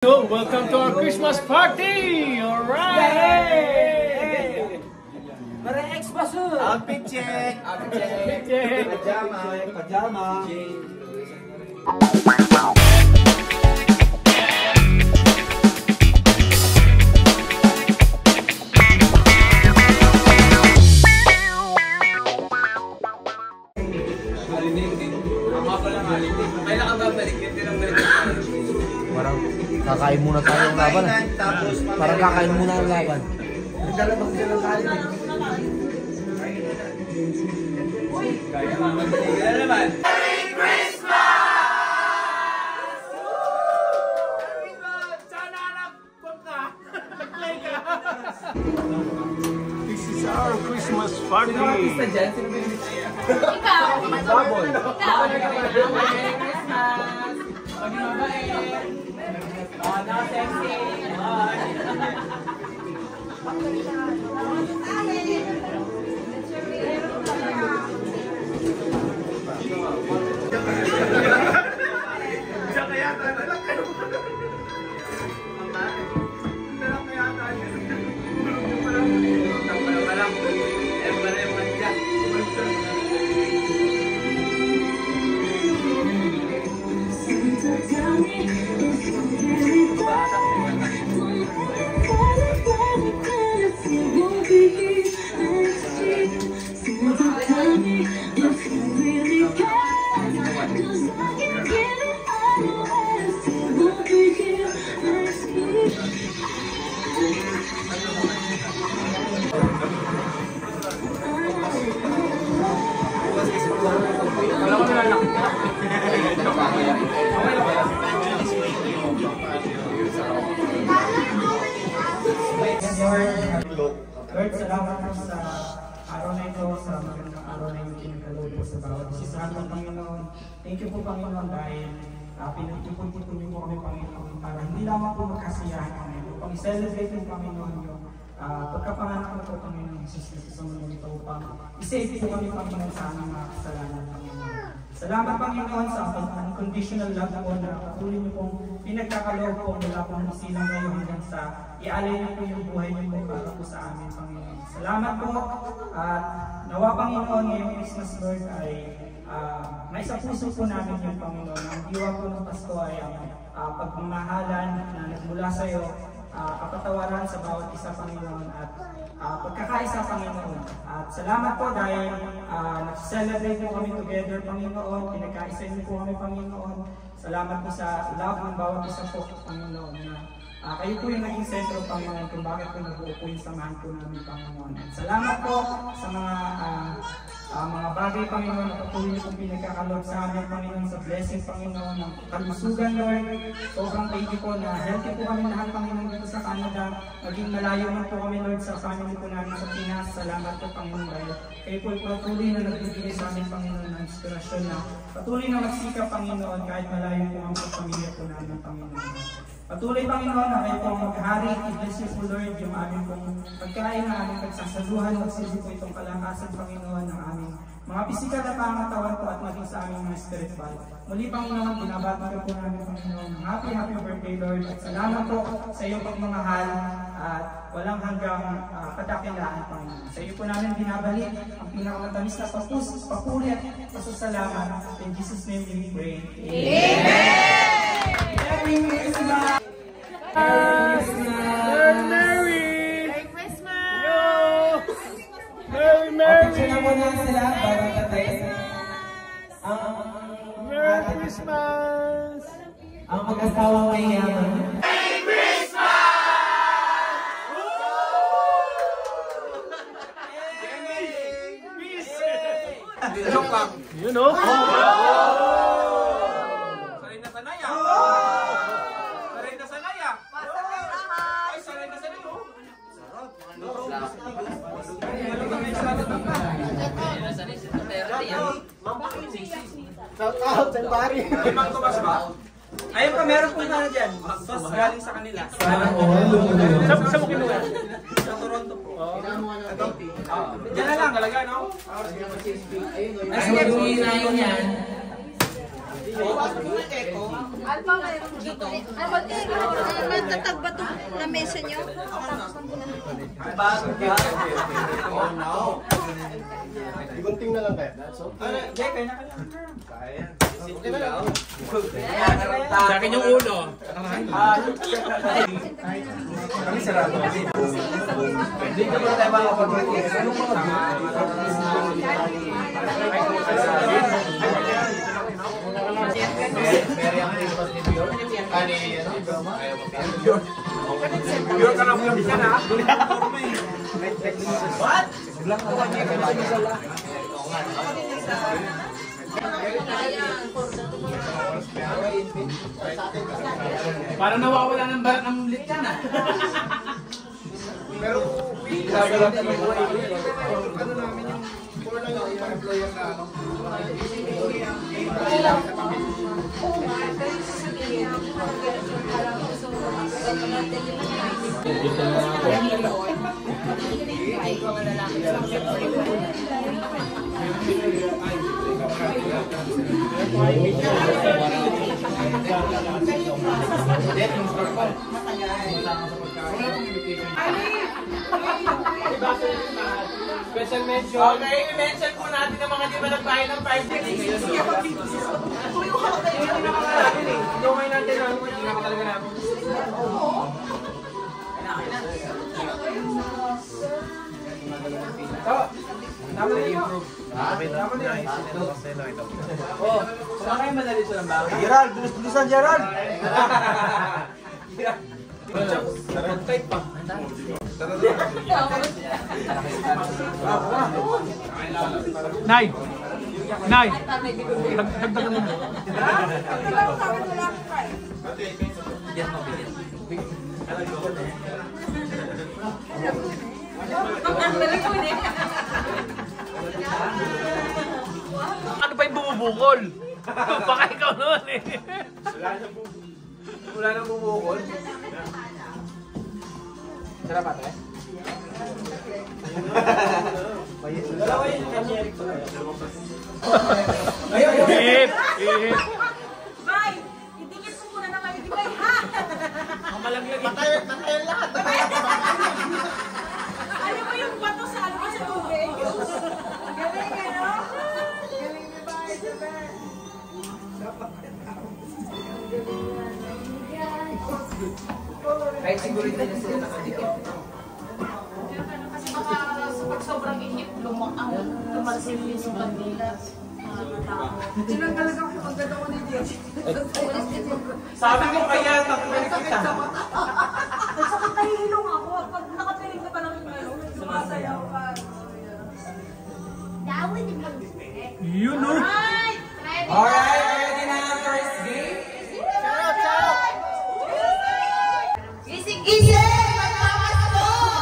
So, welcome to our Christmas party! Alright! Para Xmas! Outfit check! Outfit check! Pajama! Pajama! Kailan ka babalik? Yun din ang balik. Parang kakain muna tayo ng laban. Parang kakain muna ng laban. Nagdalabang sila ng kain. Kaya naman. Kaya naman. Merry Christmas! Sana nag-pop ka. Nag-play ka. This is our Christmas party! Sino ang artista dyan? Sino binibig niya? Ikaw! Baboy! Ikaw! Merry Christmas! Maging mabait! Sexy! Lord, salamat po sa araw na ito, sa magandang araw na ito pinagkaloob po sa bawat isa ng Panginoon. Thank you po, Panginoon, dahil pinagtipon-tipon niyo po kami, Panginoon, para hindi lamang po magkasiyahan kami. Upang i-celebrate ng Panginoon yung pagkapanganak na po, Panginoon, Jesus sa mundo ito upang i-save po kami, Panginoon, sa aming mga kasalanan, Panginoon. Salamat, Panginoon, sa unconditional love po na patuloy niyo pong pinagkakaloob po mula po ng silang kayo hanggang sa ialay niyo po yung buhay niyo po para po sa amin, Panginoon. Salamat po at nawa, Panginoon, ngayong Christmas, Lord, ay may sa puso po namin yung Panginoon. Ang diwa po ng Pasko ay ang pagmamahalan na nagmula sa iyo, kapatawaran sa bawat isa, Panginoon, at pagkakaisa, Panginoon. At salamat po dahil nag-celebrate po kami together, Panginoon. Pinagkaisa niyo po kami, Panginoon. Salamat po sa love ng bawat isa po, Panginoon, na kayo po yung naging sentro, Panginoon, kung bakit po nabuo po yung samahan po namin, Panginoon. At salamat po sa mga bagay, Panginoon, na patuloy niyo pong pinagkakaloob sa amin, Panginoon, sa blessing, Panginoon, ng kalusugan, Lord. Sobrang thank you po na healthy po kami lahat, Panginoon, dito sa Canada. Maging malayo man po kami, Lord, sa family po namin sa Pinas. Salamat po, Panginoon, dahil kayo po patuloy na nagbibigay sa amin, Panginoon, ng inspirasyon na patuloy na magsikap, Panginoon, kahit malayo po ang pamilya po namin, Panginoon. Patuloy, Panginoon, na kayo po maghari. I-bless you po, Lord, yung aming pong pagkain na aming pagsasaluhan. Magsisi po itong kalakasan, Panginoon, ng aming mga pisikal na pangatawan po at maging sa aming mga spiritual. Muli, Panginoon, binabati po namin, Panginoon. Happy birthday, Lord. At salamat po sa iyong pagmamahal at walang hanggang kadakilaan, Panginoon. Sa iyo po namin binabalik ang pinakamatamis na papuri at pasasalamat. In Jesus' name we pray. Amen! Happy Christmas! Merry! Merry Christmas! Yo! Merry, Merry! Merry Christmas! Ang mag-asawang may yaman. Merry Christmas! Joke lang. You know? Sanay na sanay ah. Sanay na sanay ah. Ay, sanay na sanay oh. Shout out sa pari. Ay, Mang Tomas ba? Ayun pa, meron po na dyan. Sos galing sa kanila. Sa mo kinuha? Sa Toronto po. Diyan na lang talaga, no? Ay, sige, yan. Alpha, mayroon dito. Matatag ba ito na mesa niyo? Igunting na lang kaya. Sa akin yung ulo. Kami sarado. Dito ba tayo makapag-break? Pure ka na pure siya na. What? Para nawawala ng barat ng lit yan ah. Pero, ano namin yung, puro lang yung employer na ano. Special mention. Okay, i-mention po natin ang mga di ba nagbayad ng 5 days. Hindi okay natin ang hindi naman talaga namin. Tama na i-improve. Tama na oh, saan kayo madali sa lambaw? Gerald, bilisan Gerald! Type pa. Nay! Nay! Dagdagan mo. Ano pa yung bumubukol? Baka ikaw naman eh. Wala nang bumukol. Sarap ate? Dalawa yung kanyerik to. Ihip! Ihip! Bay! Itingin mo muna naman yung Bay, ha? Malaglag. Patay lahat! Alam mo yung bato sa ano sa tubig? Galing ano? Galing ni Bay, diba? Kahit siguro hindi na sila nakadikit. Kasi baka pag sobrang inip, lumalsin yung bandila. Tinanggalan ako pag gano'n ko ni Diaz. Sabi ko kaya nakulit kita. At saka kahihilong ako. Pag nakapiling ka pa ng sumasayaw ka. You know? Alright! Alright, ready na ang first game? Gising-gising! Magpapasok!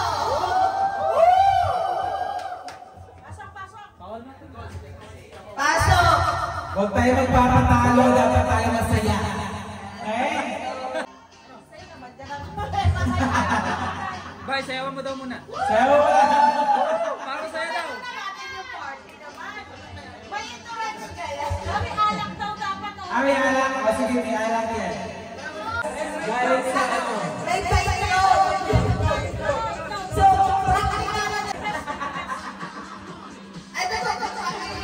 Pasok! Huwag tayo magpapatalo, dapat tayo masaya. Okay? Bye, sayawan mo daw muna. Sayawan mo daw. Para saya daw. May endurance kaya. Kami alak daw dapat. Ami alak. O sige, may alak yan. Galing sa ano? May payo! So,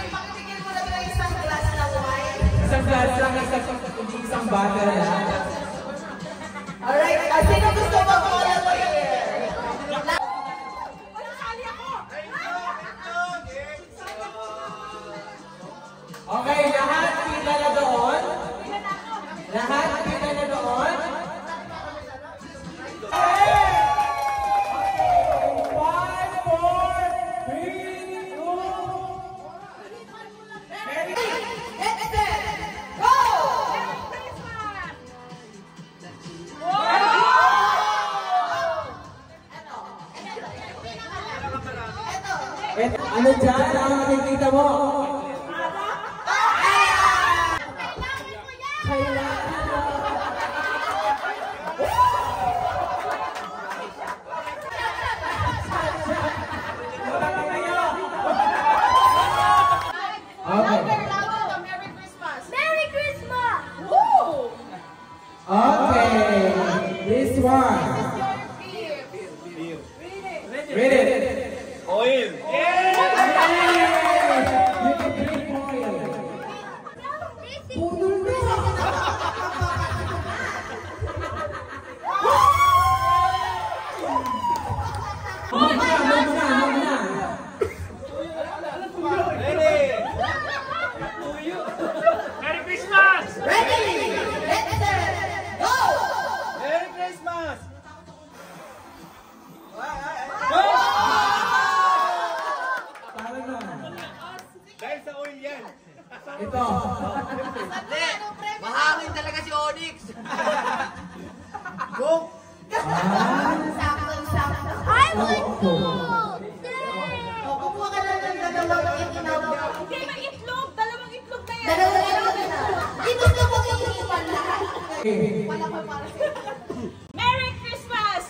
pakinggan mo na ba isang glass na wine? Isang glass lang, hindi isang bottle lang. Alright, sino gusto mo follow mo here? Wala, sali ako! Okay, lahat pila na doon. Lahat pila na doon. Okay! 1, 4, 3, 2. Let's go! Ano dyan ang nakikita mo? Louder, louder, Merry Christmas! Merry Christmas! one. Read it. Oil. Yay! You can drink oil. Pudol na. Ready. Merry Christmas! Ready? Let's go! Merry Christmas. Parang na. Dahil sa oil yan. Ito. Mahangin talaga si Onyx. Sakto. I want to! Kumuha ka lang ng dalawang itlog. Hindi, may itlog. Dalawang itlog na yan. Dalawang itlog na. Dito na mo yung iwan lahat. Wala pa para sa'yo. Merry Christmas!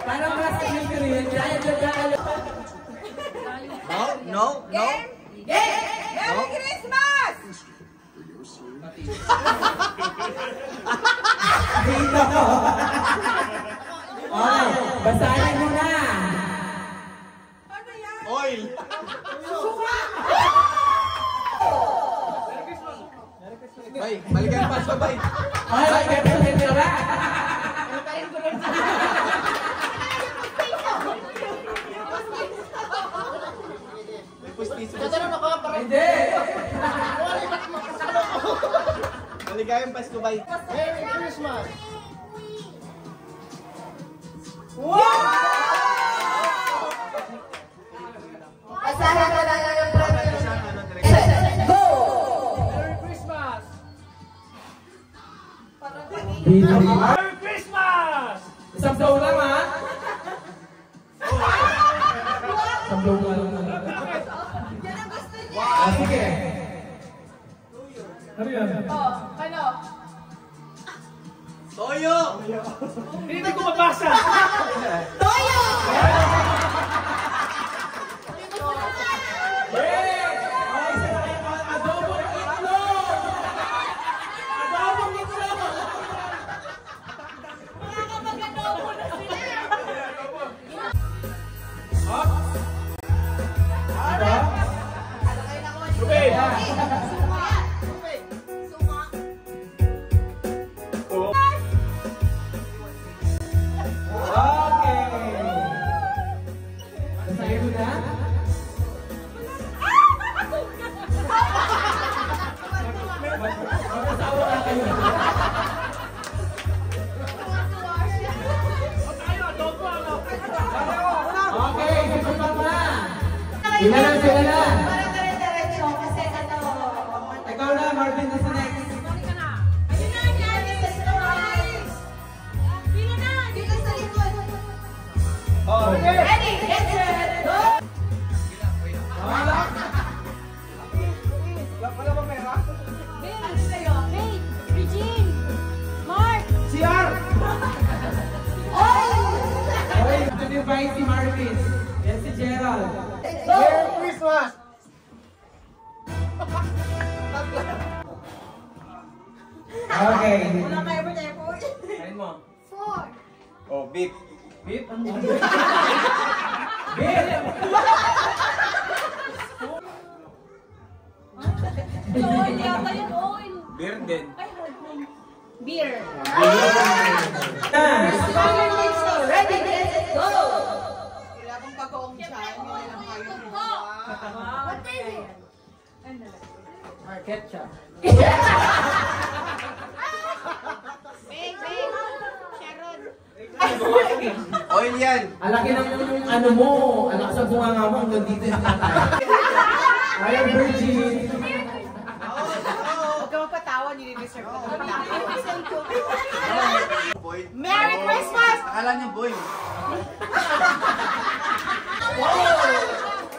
Parang mas kinikirin. Kaya. No. Merry Christmas! Dito. Okay, basahin mo na. Oil. Bay, balikan pa sa bay. Okay, kaya hindi na ba? May pustiso. Hindi. Maligayang Pasko, bay. Asahan ka lang ng premium. Go! Merry Christmas! Isang blow lang ha? Isang blow lang. Sige. Ano yan? Ano? Toyo. Hindi ko mabasa! Toyo! Adobo ng itlog! Adobo ng itlog! Nakakapag-adobo na sila. Rubén! Okay. Basahin mo na? Mag-asawa na kayo. Okay, susunod na. Sila lang, sila lang. Parang dire-diretso kasi ano... Ikaw na, Marvin, na sa next. Ayun na, Janice. Pila na. Dito sa likod. Okay. Ready? Get set. Go! Ano sa'yo? Faith, Regine, Mark. CR! Oh! Okay, ito yung vice si Marvin. Yan si Gerald. Go! Christmas. Okay. Wala kayo ba tayo po? Kain mo. 4. Oh, beef. Beef? Ano? Beef! Oil yata yung oil. Beer din. Ay, hard one. Beer. Ready? Get go! What is it? Ketchup. Oil yan. Alaki ng ano mo, anak sa bunganga mo, hanggang dito yung tatay. I am Virgin. Huwag ka magpatawa, nilireserve ko. Boy. Merry Christmas! Akala niya boy.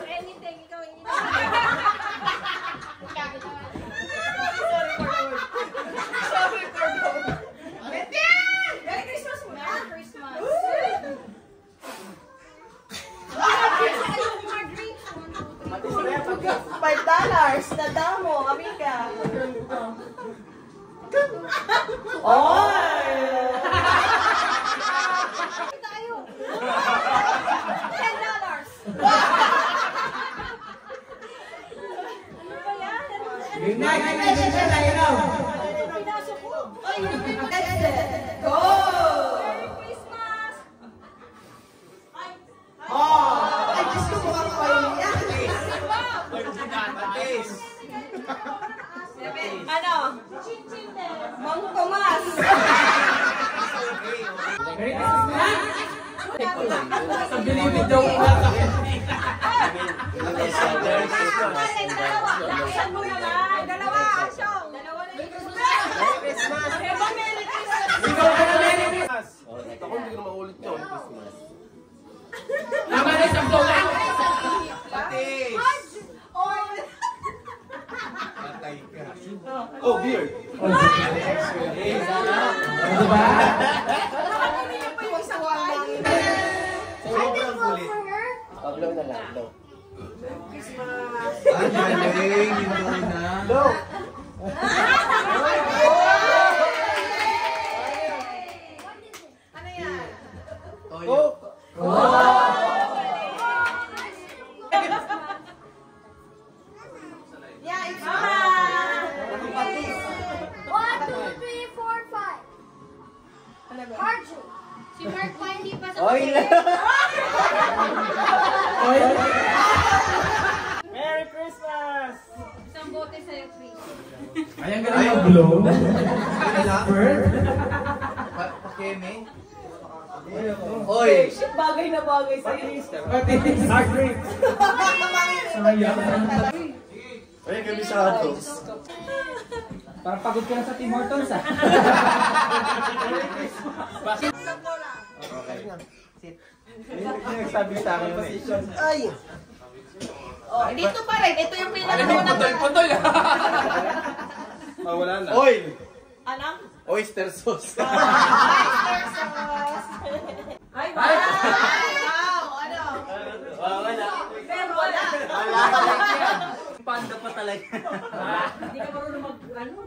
Anything, ikaw anything. Merry Christmas mo. Merry Christmas. $5 na damo, amiga. Tayo. $10. Ano ba yan? Good night, tayo na. Pinasok ko. Ay, That's it. Go! Merry Christmas! Ay, Ay, Diyos ko, mukhang kayo yan. ano? Chin-chin din. Mang Tomas. Merry Christmas na! Sa bilibid daw ko. Dalawa. Laksan mo naman. Dalawa. Asyong. Dalawa na yung Merry Christmas. Merry Christmas. Ikaw ka na Merry Christmas! Ako hindi ko na maulit yun. Tama na isang dolan! Patis! Oh, beer. Diba? Sobrang kulit. Blow na lang, blow. Ang galing, hindi na. Blow! Ano yan? Oh! Yeah, it's 1, 2, 3, 4, 5. Arjo. Si Mark pa hindi pa sa Oy! Merry Christmas! isang bote sa'yo, please. Ayan ka na mag-blow. Bird? Pakeme. Oy! bagay na bagay sa'yo. Pati hard drinks. Sayang. Ay, kami sa ato. Parang pagod ka na sa Tim Hortons ah. Nagsabi sa akin yun eh. Ay! Oh, dito pa rin. Ito yung Alam mo, pinakaunang. putol-putol. Wala na. Oil! Ano? Oyster sauce. Ay, Wow! Ano? Wala. pero wala. Panda pa talaga. Hindi ka marunong mag, ano?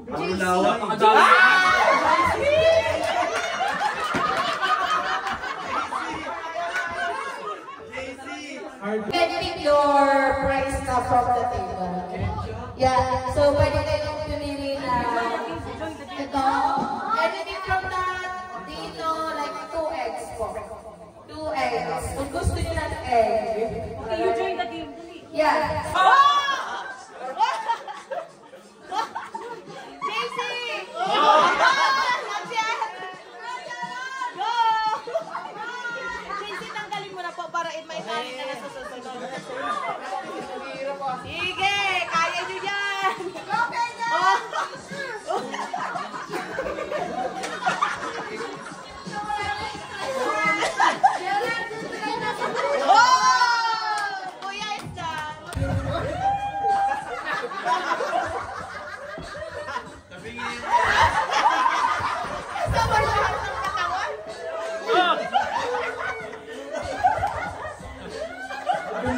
Can you pick your price na from the table? Yeah, so pwede kayong pumili na ito. Anything from that, dito, like 2 eggs po. 2 eggs. Kung gusto nyo ng egg. Okay, you join the game. Dali. Yeah. Casey! Casey, tanggalin mo na po para may tali na nasa susunod. Sige! Kaya nyo yan! Kuya, is done!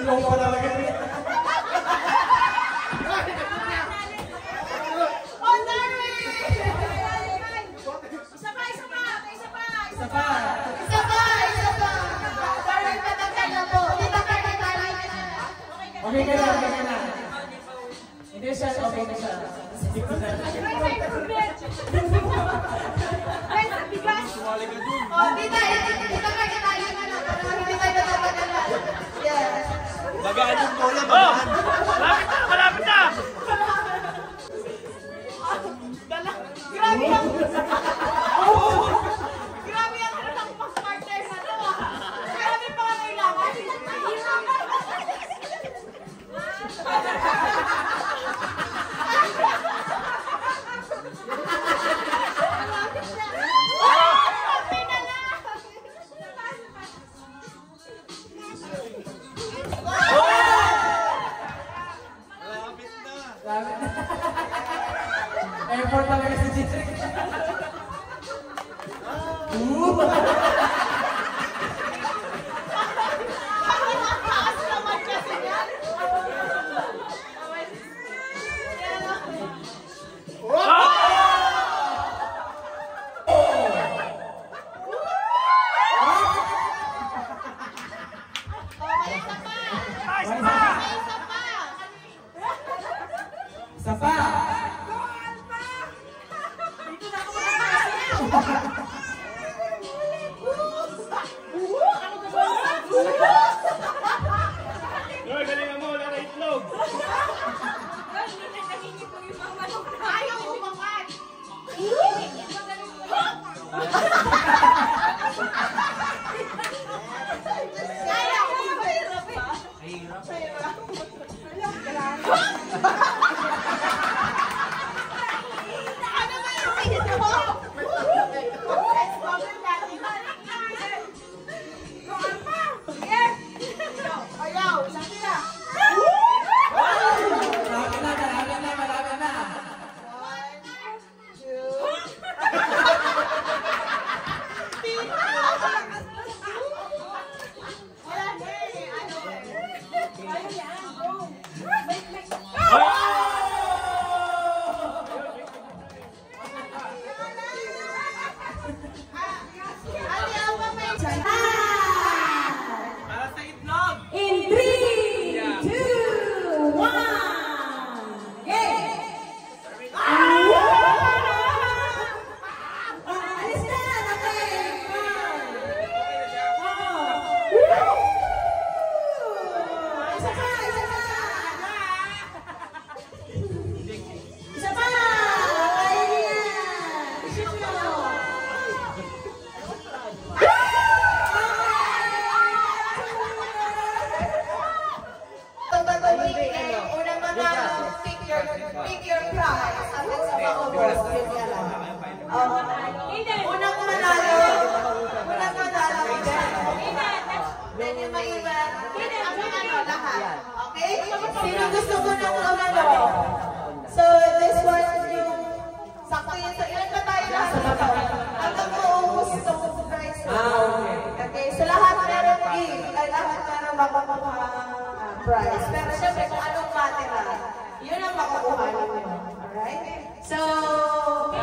Blow pa talaga. Oh, sorry! Isa pa, isa pa! Isa pa! Isa pa! Isa pa! Isa pa! Sorry, patagkan na po. Dito ka na tayo. Okay ka na, okay ka na. Hindi siya, okay na siya. Ay, bigas! Oh, dito ka na tayo. Para hindi tayo natapagalan. Yeah. Bagaan yung bola, Oh! bagaan. Malapit na! Malapit na! Grabe ang... Grabe ang hatang partner na to. Grabe pa ang kailangan. Effort talaga si Chichi. Alpha! Hoy, galingan mo, wala na itlog. Ayaw umangat. Para sa itlog! In 3, 2, 1, game! Alis na! Isa pa! Isa pa! Isa pa! Kaya niya! Shoot mo! Unang manalo, pick your prize. Hanggang sa maubos. Yun nga lang. Unang manalo. Then yung maiwan. Ang manalo lahat. Okay? Sino gusto ko nang umano? So, this one yung sakto yun sa ilan ba tayo lahat dito? Hanggang maubos itong prize. Okay? So, lahat meron lahat meron makukuha prize. Pero syempre kung anong matira, yun ang makukuha ninyo. Alright? So,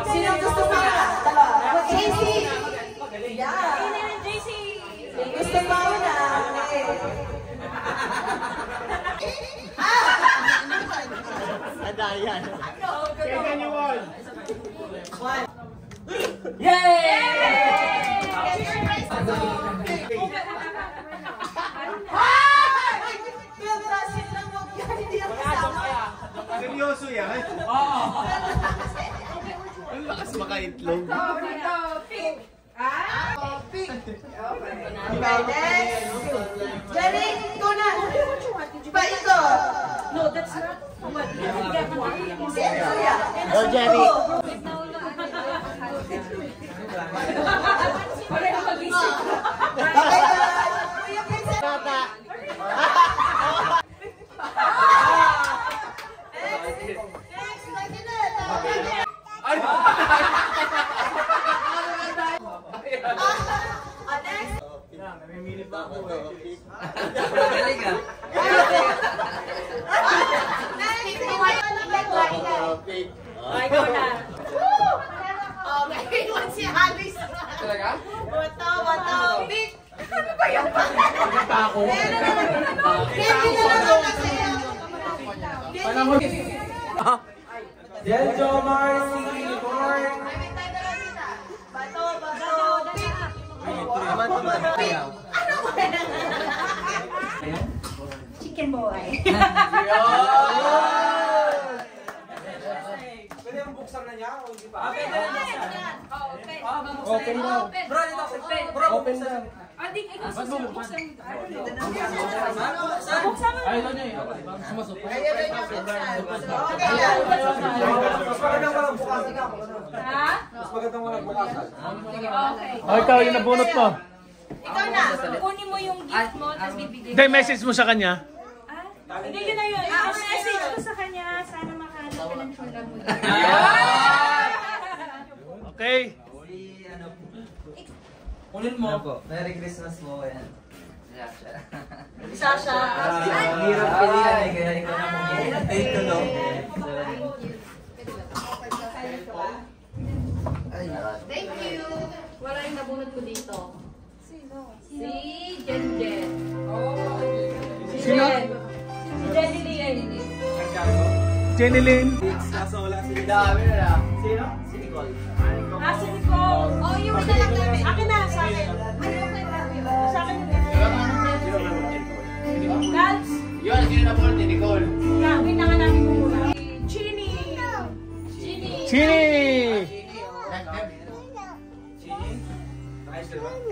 sino gusto mauna? Dalawa. JC! Yeah! JC! Gusto mauna? Okay. Adayan. Second you won. Seryoso yan? Ang lakas makaitlog. Okay, next. Jenny, ikaw na. Ba ito? No, that's not what Kuya. Go, Jenny. Pareho mag-isip. Kuya Princess. Next, lagi na. Next. Namimili pa ako eh. Galing ah! Next, iwan na lang. Pick. Ay, ikaw na. Okay, iwan si Alice. Talaga? Bato, pick. Ano ba yan? Tako. Hindi na lang kasi yan. Del Jomar, Siki, Born. Bato, pick. Chicken boy. Pwede yung buksan na niya o hindi pa? Open daw. Bro, dito ako. Bro, Open na. Adi, ikaw buksan. Buksan mo. Ayaw niya eh. Sumasok. Kaya rin yung buksan. Okay yan. Mas magandang walang bukasan. Ha? Mas magandang walang bukasan. Okay. Oh, ikaw yung nabunot mo. Ikaw na. Kunin mo yung gift mo, tapos bibigay Hindi, message mo sa kanya. Hindi, yun na yun. Message ko sa kanya, sana makahanap ka ng chula mo. Okay. kunin mo. Merry Christmas mo yan. Sasha. Hirap pilihan eh, kaya ikaw na mamili. Take to know. Thank you. Wala yung nabunot ko dito. Si Jen. Sino? Si Jenny Lynn. Jenny Lynn. Dami na lang. Sino? Si Nicole. Ah, si Nicole. Oh, yung na lang namin. Akin na, sa akin. Ay, okay namin. Sa akin na. Gals. Yun, sino na po ni Nicole? Wait na nga namin muna. Chini.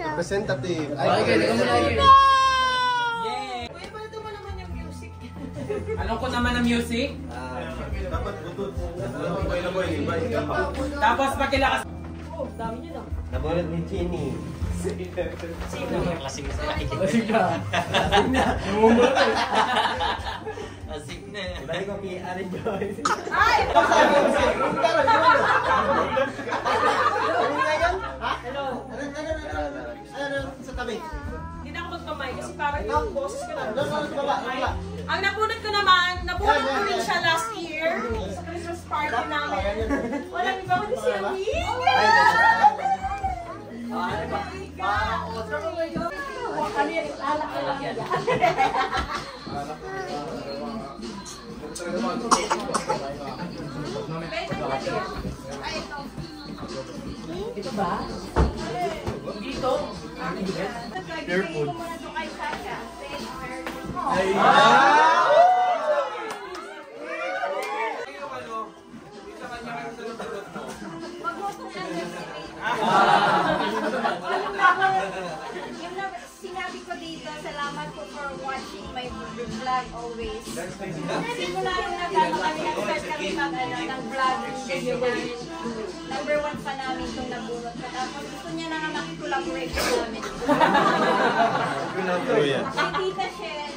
Representative. Okay, ikaw muna yun. Kuya, paano mo naman yung music? Alam ko naman ang music. Dapat butut. Tapos pakilakas. Oh, dami niyo na. Nabulat ni Chini. Lasing sa akin. Lasing ka. Lasing na. Dahil ko PR Joyce. Ay! Ano sa tabi? Hindi na ako magpamay kasi parang yung boses ko na. Baba. Ang napunod ko naman, napunod ko rin siya last year sa Christmas party namin. Walang iba kundi si Amiga! Ano yan? Alak na lang yan. Ito ba? Dito? Careful. Muna to kay Sasha. Magmotong lang yung sinabi ko dito, salamat po for watching my vlog always. Simula yung nagano kami, nag-start kami ng vlog video namin. Number 1 pa namin itong nabunot ko. Tapos gusto niya na nga makikulaborate sa namin. Si Tita Shen.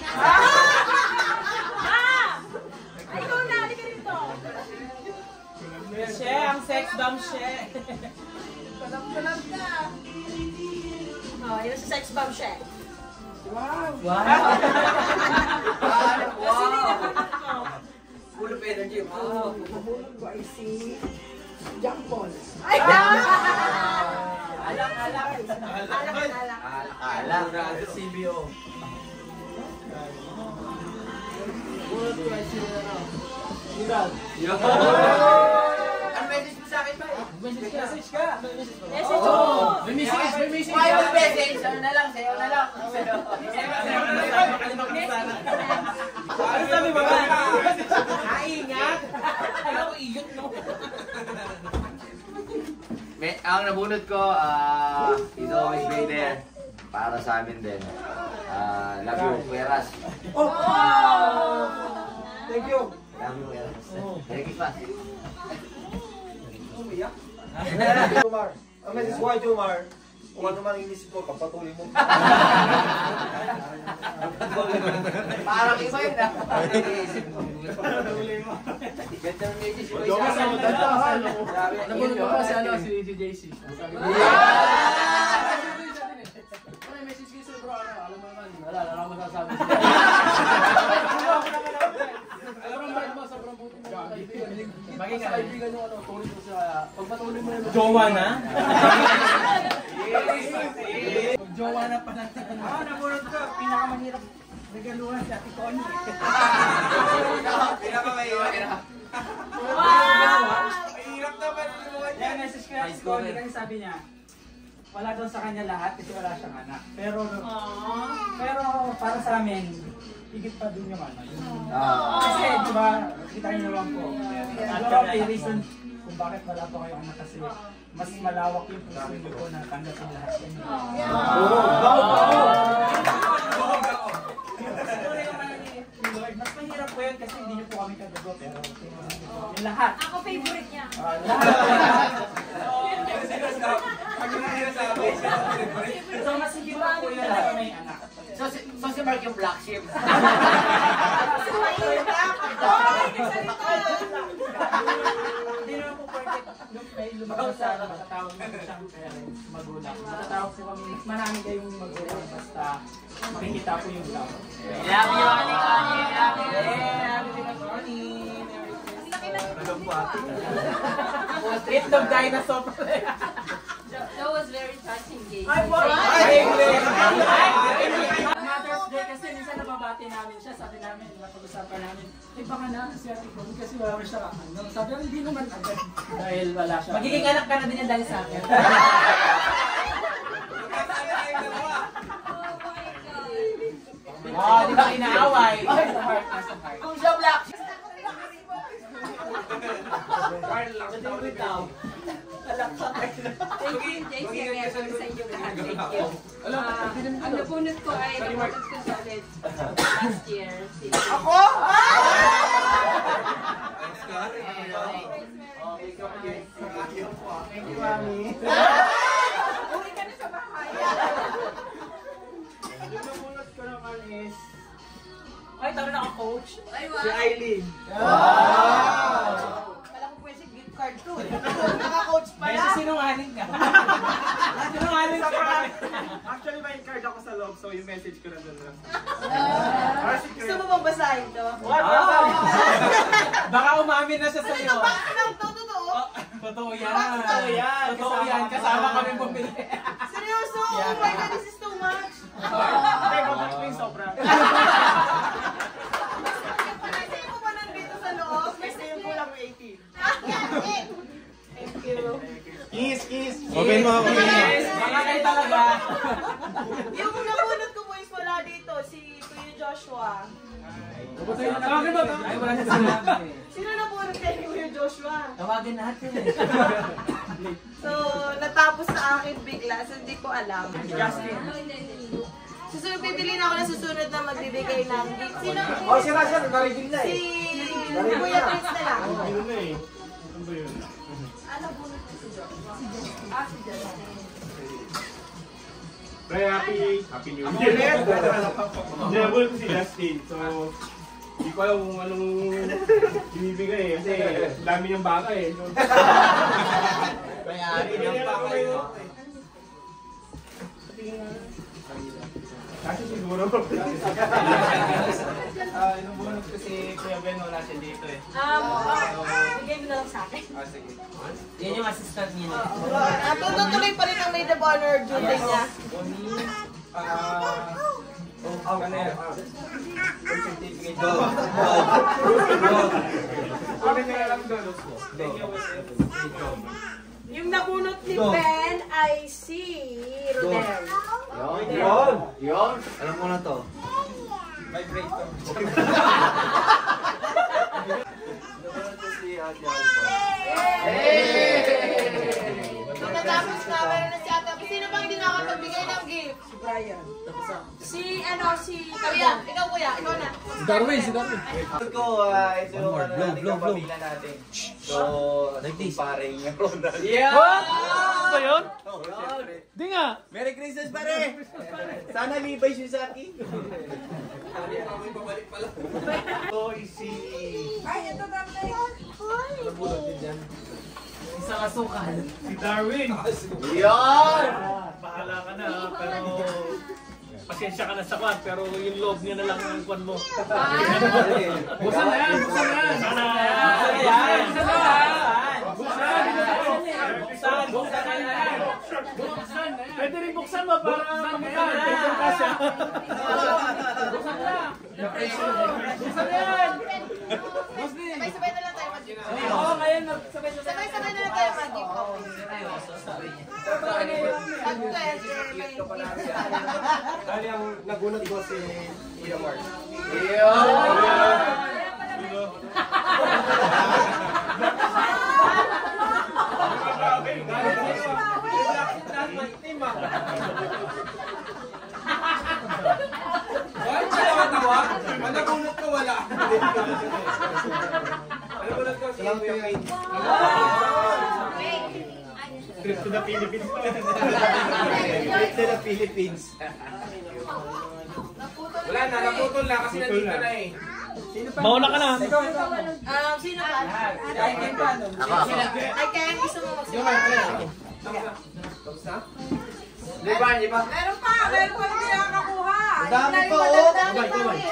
Ay, ikaw na! Halika rito! She, ang sex bomb she. Kalam ka! Oh, yun si Sex Bomb siya. Full of energy. Wow. Nabulog ko ay si John Paul. Ay! Alak. CBO. Ano message mo sa akin ba? Message ka. Message mo! May message. Why will message? Ano na lang, sayo na lang. Ano sabi ba? Ingat! Ano ko iyot no? Ang nabunod ko, is always been there. Para sa amin din. Love you, Kueras. Thank you. Love you, Kueras. Merry Christmas. Jomar. Ang message ko kay Jomar, kung ano man inisip ko, kapatuloy mo. Parang iba yun ah. Jomar, sa mga dandahan. Nabunod ko pa si JC. Maging ka kaibigan yung ano, tuloy mo sa pagpatuloy mo yung jowa na? Jowa na pa natin. Nabunod ko. Pinakamahirap regaluhan si Ate Connie. Pinakamahirap. Mahirap naman yung mga Yan, message kay Ate Connie kasi sabi niya, wala daw sa kanya lahat kasi wala siyang anak. Pero para sa amin, higit pa din yung ano. Kasi, di ba, kita niyo naman po. Ano may reason kung bakit wala pa kayong anak kasi mas malawak yung puso niyo po na tanggapin lahat yan. Mas mahirap po yan kasi hindi niyo po kami kadugo pero yung lahat. Ako favorite niya. So mas higit pa po yung lahat may anak. So si Mark yung black sheep. Hindi naman po porket may lumabas sa matatawag mo siyang parents, magulang. Matatawag po kami, marami kayong magulang basta makikita po yung love. Love you, Ate Connie. Itlog dinosaur. That was very touching, Jay. Ay, Mother's Day kasi minsan nababati namin siya, sabi namin, napag-usapan namin, baka na si Ate Chloe kasi wala siya ano. Sabi namin, hindi naman agad dahil wala siya. Magiging anak ka na din yan dahil sa akin. Oh, di ba inaaway? Kung siya black. Thank you, JC. Sa inyo lahat. Thank you. Ang napunod ko ay napunod ko sa ulit last year. Ako? Thank you, Mami. Uwi ka na sa bahay. Yung namunod ko naman is Ay, tawag na ako, coach. si Aileen. Kala ko pwede gift card to. Naka-coach May pala. sinungaling ka. Sinungaling ka pa. Actually, may card ako sa loob, so yung message ko na doon lang. Gusto mo bang basahin to? Baka umamin na siya Ano sa'yo. to? Bakit lang to? Totoo? Totoo yan. Totoo yan. Totoo yan. Kasama kami bumili. Seryoso? Oh my God, this is too much. Hindi, contact mo yung sobra. Panasay mo ba nandito sa loob? Kasi yung kulang 18. Thank you. Kiss. Open mo, open mo. Baka kayo talaga. Yung napunod ko boys wala dito, si Kuya Joshua. Tawagin mo. Ay, wala siya sinabi. Sino napunod kay Kuya Joshua? Tawagin natin eh. So, natapos sa akin bigla, so hindi ko alam. Justin. Susunod, pipili na ako na susunod na magbibigay ng gift. Sino? Oh, si Rasha, nag-reveal na Si eh. Kuya Prince na lang. Yun na eh. Ano ba yun? Ano bunod ko si Joshua? Si Joshua. Pre, happy New Year. Jebol ko si Justin. So, hindi ko alam kung anong binibigay eh. Kasi dami niyang baka eh. So, kasi siguro. Inubunod ko si Kuya Ben, wala siya dito eh. Bigay mo na lang sa akin. Sige. Yan yung assistant niya. Tutuloy pa rin ang maid of honor duty niya. Yung nabunot ni Ben ay si Rodel. Yun. Alam mo na to. Nung natapos na, meron na si Ate. Sino bang hindi nakakapagbigay ng gift? Si Brian. Si Kuya. Ikaw Kuya, ikaw na. Ito ko, ito yung ano natin kapamilya natin. So, paring Ronald. Ano ba yun? Di nga. Merry Christmas pare! Sana Levi's yung sa akin. Ito si... Ay, ito tatay. Isang asukal. Si Darwin. Yun! Bahala ka na, pero pasensya ka na sa kwan, pero yung loob niya na lang ang kwan mo. Buksan na yan. Buksan na yan. Sana pwede rin buksan mo para makakita ka siya. Buksan na. Buksan yan! Sabay-sabay na lang tayo mag-gift. Oo, ngayon sabay-sabay. Sabay-sabay na lang tayo mag-gift. Ano yung nagunod ko si Kuya Mark? Nagunot ko wala. Nagunod ko si Kuya Wayne. Trip to the Philippines. Trip to the Philippines. Wala na, naputol na kasi nandito na eh. Mauna ka na. Sino ba? Ay, Ken pa. Ay, Ken, gusto mo magsimula? Di ba? Meron pa hindi nakakakuha. Dami pa, Dami oh. pa rin.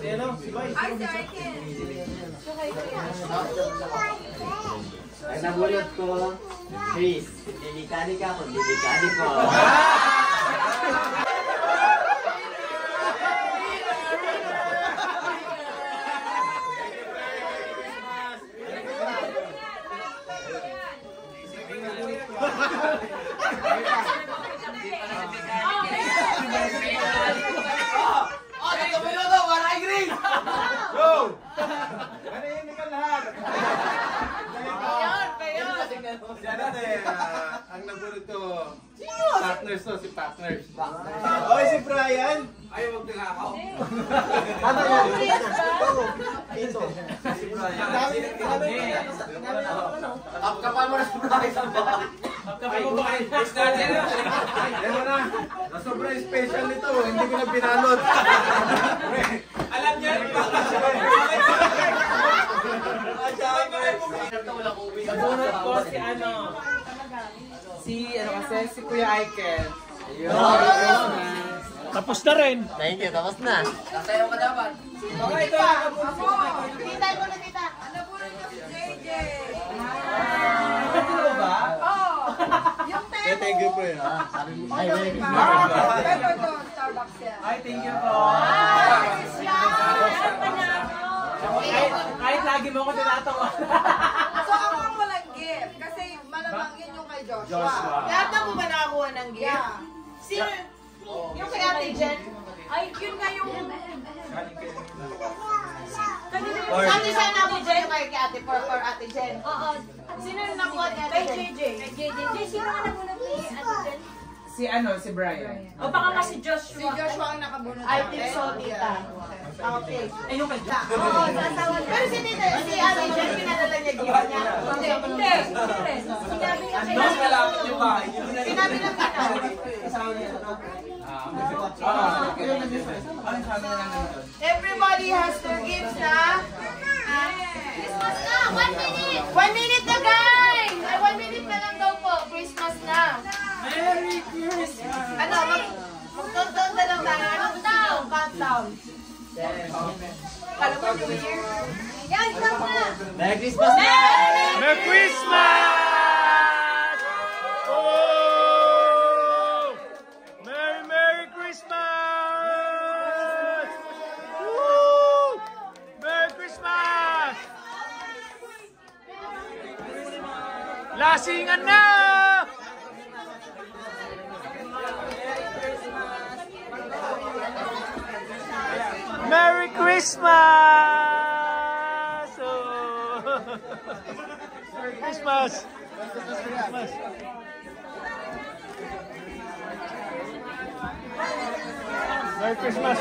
Si ano? Si Boy. Ay, si Aiken. Ay, nabulot ko. Chris, delikado ka ako, delikado ko. Go! Manahimik ang lahat. Ang nabunod to, partners to, si partners. Okay, si Brian. Ayaw magtangakaw. Ano yan? Ito. Si Brian. Kapal mo na si Brian sa bahay. Kapal mo ba? Yan mo na. Sobrang special nito. Hindi ko na binalot. Alam niya rin ba? Nabunod ko si ano. Si Kuya Aiken. Tapos na rin. Thank you, tapos na. Kasayaw ka dapat. Okay, ito. Tita mo na, tita. Nabunod ko si JJ. Ano ba? Oo. Yung table. Thank you po yun. Ito, Starbucks yan. Ay, thank you po. Kahit lagi mo ko tinatawa. So ako ang walang gift. Kasi malamang yun yung kay Joshua. Lahat na mo ba nakakuha ng gift? Yeah. Sino? Yung kay Ate Jen? Ay, yun nga yung... Saan siya nakuha yung kay Ate for Ate Jen? Oo. Sino yung nakuha ni Ate Jen? Kay JJ. Kay JJ. Sino ang nabunod ni Ate Jen? Si Brian. O baka nga si Joshua. Si Joshua ang nakabunod. I think so, tita. Okay. Ay, yung kay Jack. Oo, sasawa. Pero si tita, si Ate Jen, pinadala niya gift niya. Hindi. Sinabi niya kay Mas malapit yung bahay. Sinabi lang kita. Everybody has their gifts na. Christmas na! 1 minute! 1 minute na, guys! Ay, 1 minute na lang daw po. Christmas na. Merry Christmas! Ano, mag-countdown na lang tayo. Countdown. Kala mo New Year? Yan, stop na! Merry Christmas! Merry Christmas! Oh! Merry Christmas! Woo! Merry Christmas! Lasingan na! Merry Christmas! Oh. Merry Christmas! Christmas! Merry Christmas!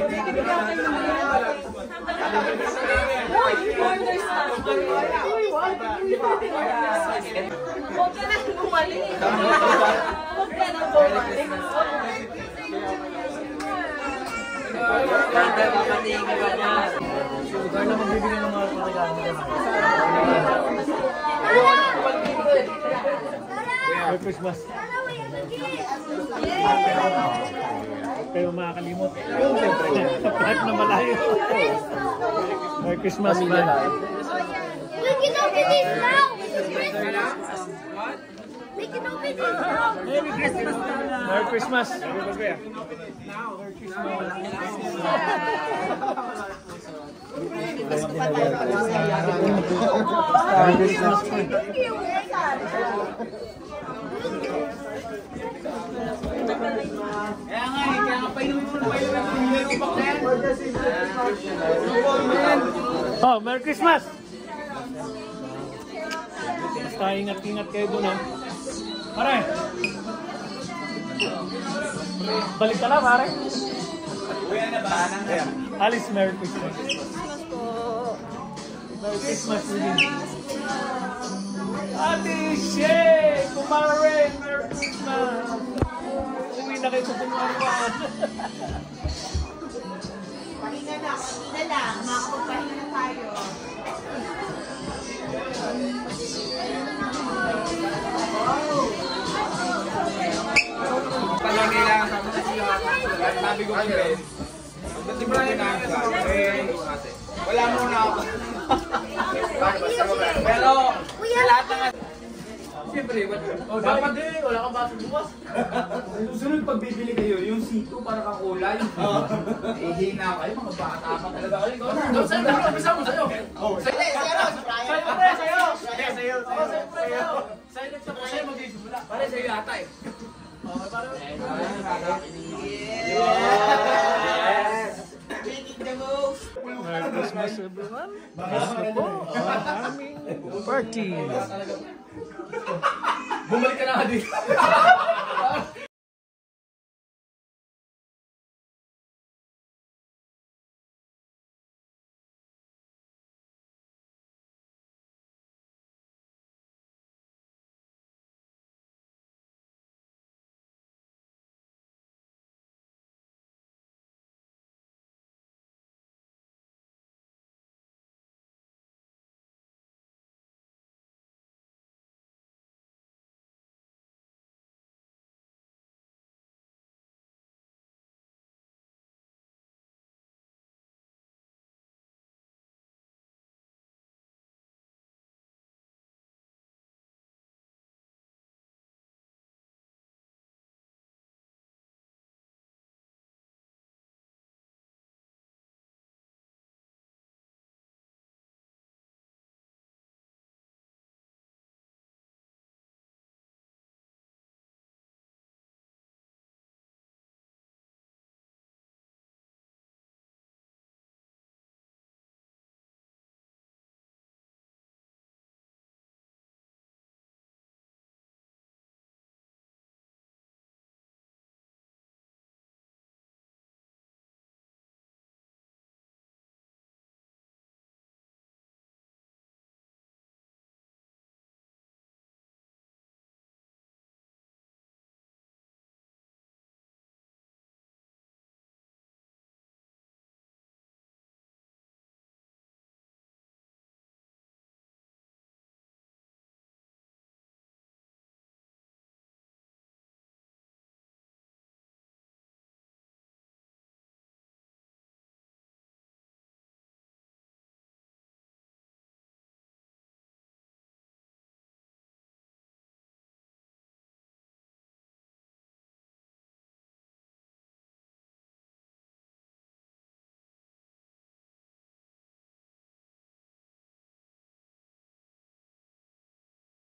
Thank you, Huwag ka na bumalik. Huwag ka na bumalik. Sugar na magbibigay ng mga regalo nila. Merry Christmas! Kayo makakalimot. Siyempre, kahit na malayo. Merry Christmas, man. Look it open this now! Make it open this now! Merry Christmas! Merry Christmas! Merry Christmas! Kaya nga painumin mo pa Oh, Merry Christmas! Basta ingat-ingat kayo doon, ha? Pare! Balik ka na, pare! Alice, Merry Christmas! Merry Christmas, Rudy! Ate Shay! Kumare! Merry Christmas! Uwi na kayo sa pumarwan! Pahinga na, konti na lang. Makakapagpahinga na tayo. Palagi lang sabi ko kay Ben. Kasi pinasa. Wala muna ako. Pero, sa lahat ng... Siyempre, dapat din, wala kang baso bukas. Susunod pag bibili kayo, yung C2 para kakulay. Ihina kayo, mga bata pa talaga kayo. Sa'yo, bisa mo sa'yo. Sa'yo, mag-iisipula. Pare sa'yo yata eh. Yes! Making the most! Merry Christmas everyone. Basta po ang aming party. Bumalik ka na dito.